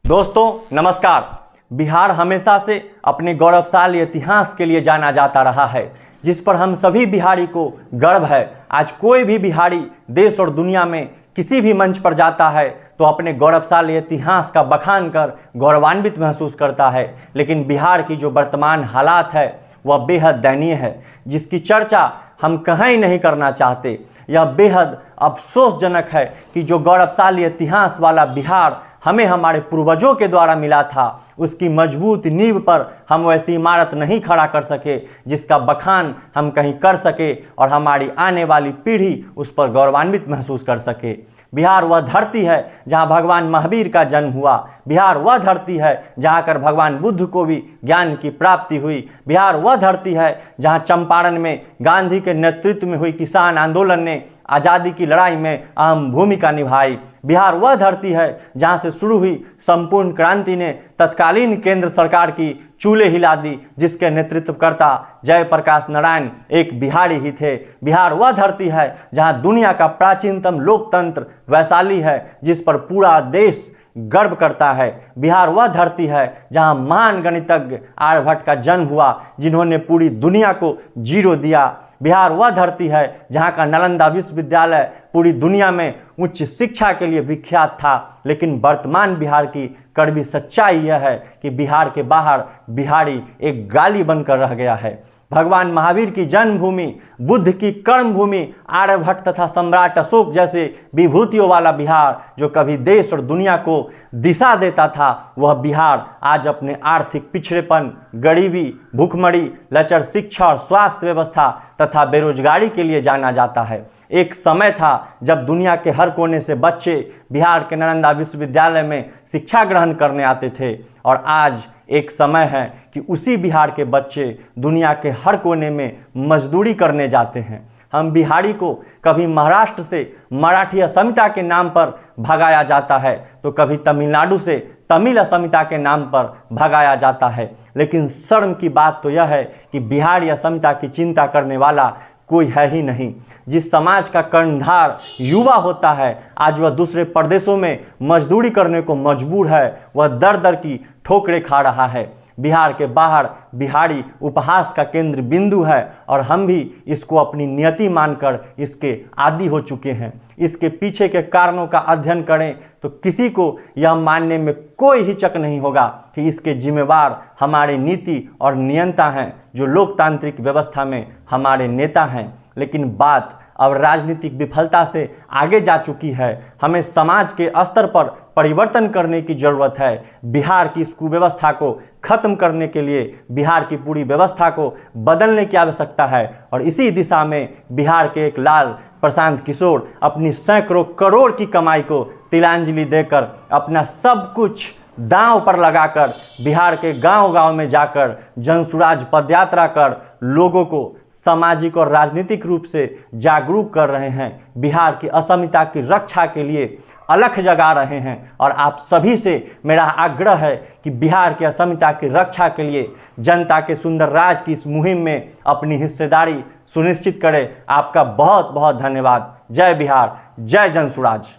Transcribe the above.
दोस्तों नमस्कार। बिहार हमेशा से अपने गौरवशाली इतिहास के लिए जाना जाता रहा है, जिस पर हम सभी बिहारी को गर्व है। आज कोई भी बिहारी देश और दुनिया में किसी भी मंच पर जाता है तो अपने गौरवशाली इतिहास का बखान कर गौरवान्वित महसूस करता है। लेकिन बिहार की जो वर्तमान हालात है वह बेहद दयनीय है, जिसकी चर्चा हम कहीं नहीं करना चाहते। यह बेहद अफसोसजनक है कि जो गौरवशाली इतिहास वाला बिहार हमें हमारे पूर्वजों के द्वारा मिला था, उसकी मजबूत नींव पर हम वैसी इमारत नहीं खड़ा कर सके जिसका बखान हम कहीं कर सके और हमारी आने वाली पीढ़ी उस पर गौरवान्वित महसूस कर सके। बिहार वह धरती है जहां भगवान महावीर का जन्म हुआ। बिहार वह धरती है जहां कर भगवान बुद्ध को भी ज्ञान की प्राप्ति हुई। बिहार वह धरती है जहां चंपारण में गांधी के नेतृत्व में हुई किसान आंदोलन ने आज़ादी की लड़ाई में अहम भूमिका निभाई। बिहार वह धरती है जहां से शुरू हुई संपूर्ण क्रांति ने तत्कालीन केंद्र सरकार की चूल्हे हिला दी, जिसके नेतृत्वकर्ता जयप्रकाश नारायण एक बिहारी ही थे। बिहार वह धरती है जहां दुनिया का प्राचीनतम लोकतंत्र वैशाली है, जिस पर पूरा देश गर्व करता है। बिहार वह धरती है जहां महान गणितज्ञ आर्यभट्ट का जन्म हुआ, जिन्होंने पूरी दुनिया को जीरो दिया। बिहार वह धरती है जहां का नालंदा विश्वविद्यालय पूरी दुनिया में उच्च शिक्षा के लिए विख्यात था। लेकिन वर्तमान बिहार की कड़वी सच्चाई यह है कि बिहार के बाहर बिहारी एक गाली बनकर रह गया है। भगवान महावीर की जन्मभूमि, बुद्ध की कर्मभूमि, आर्यभट्ट तथा सम्राट अशोक जैसे विभूतियों वाला बिहार जो कभी देश और दुनिया को दिशा देता था, वह बिहार आज अपने आर्थिक पिछड़ेपन, गरीबी, भूखमरी, लचर शिक्षा और स्वास्थ्य व्यवस्था तथा बेरोजगारी के लिए जाना जाता है। एक समय था जब दुनिया के हर कोने से बच्चे बिहार के नालंदा विश्वविद्यालय में शिक्षा ग्रहण करने आते थे, और आज एक समय है कि उसी बिहार के बच्चे दुनिया के हर कोने में मजदूरी करने जाते हैं। हम बिहारी को कभी महाराष्ट्र से मराठी अस्मिता के नाम पर भगाया जाता है, तो कभी तमिलनाडु से तमिल अस्मिता के नाम पर भगाया जाता है। लेकिन शर्म की बात तो यह है कि बिहारी अस्मिता की चिंता करने वाला कोई है ही नहीं। जिस समाज का कर्णधार युवा होता है, आज वह दूसरे प्रदेशों में मजदूरी करने को मजबूर है। वह दर दर की ठोकरें खा रहा है। बिहार के बाहर बिहारी उपहास का केंद्र बिंदु है, और हम भी इसको अपनी नियति मानकर इसके आदी हो चुके हैं। इसके पीछे के कारणों का अध्ययन करें तो किसी को यह मानने में कोई हिचक नहीं होगा कि इसके जिम्मेवार हमारे नीति और नियंता हैं, जो लोकतांत्रिक व्यवस्था में हमारे नेता हैं। लेकिन बात अब राजनीतिक विफलता से आगे जा चुकी है। हमें समाज के स्तर पर परिवर्तन करने की ज़रूरत है। बिहार की इस कुव्यवस्था को खत्म करने के लिए बिहार की पूरी व्यवस्था को बदलने की आवश्यकता है, और इसी दिशा में बिहार के एक लाल प्रशांत किशोर अपनी सैकड़ों करोड़ की कमाई को तिलांजलि देकर, अपना सब कुछ दांव पर लगाकर बिहार के गांव-गांव में जाकर जनसुराज पदयात्रा कर लोगों को सामाजिक और राजनीतिक रूप से जागरूक कर रहे हैं। बिहार की अस्मिता की रक्षा के लिए अलख जगा रहे हैं। और आप सभी से मेरा आग्रह है कि बिहार की अस्मिता की रक्षा के लिए जनता के सुंदर राज की इस मुहिम में अपनी हिस्सेदारी सुनिश्चित करें। आपका बहुत बहुत धन्यवाद। जय बिहार, जय जनसुराज।